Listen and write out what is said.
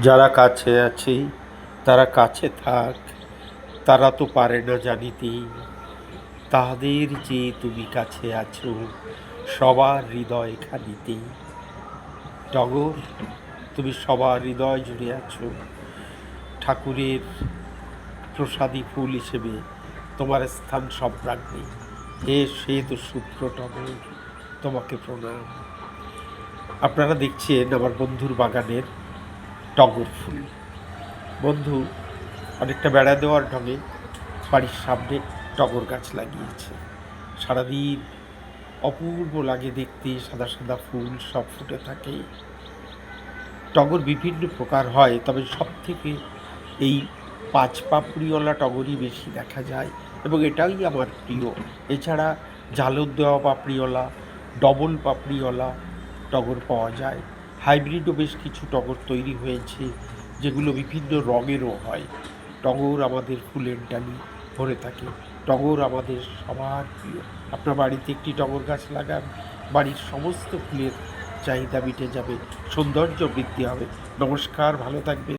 যারা কাছে আছে তারা কাছে থাক, তারা তো পারে না জানিতে তাহাদের যে তুমি কাছে আছো সবার হৃদয় খানিতে। টগর, তুমি সবার হৃদয় জুড়ে আছো। ঠাকুরের প্রসাদী ফুল হিসেবে তোমার স্থান সব রাখবে। হে শ্বেত শুভ্র টগর, তোমাকে প্রণাম। আপনারা দেখছেন আমার বন্ধুর বাগানের টগর ফুল। বন্ধু অনেকটা বেড়া দেওয়ার ঢঙে বাড়ির সামনে টগর গাছ লাগিয়েছে। সারাদিন অপূর্ব লাগে দেখতে, সাদা সাদা ফুল সব ফুটে থাকে। টগর বিভিন্ন প্রকার হয়, তবে সব থেকে এই পাঁচ পাপড়িওয়ালা টগরই বেশি দেখা যায় এবং এটাই আমার প্রিয়। এছাড়া ঝালর দেওয়া পাপড়িওয়ালা, ডবল পাপড়িওয়ালা টগর পাওয়া যায়। হাইব্রিডও বেশ কিছু টগর তৈরি হয়েছে, যেগুলো বিভিন্ন রঙেরও হয়। টগর আমাদের ফুলের ডালি ভরে থাকে। টগর আমাদের সবার প্রিয়। আপনার বাড়িতে একটি টগর গাছ লাগান, বাড়ির সমস্ত ফুলের চাহিদা মিটে যাবে, সৌন্দর্য বৃদ্ধি হবে। নমস্কার, ভালো থাকবেন।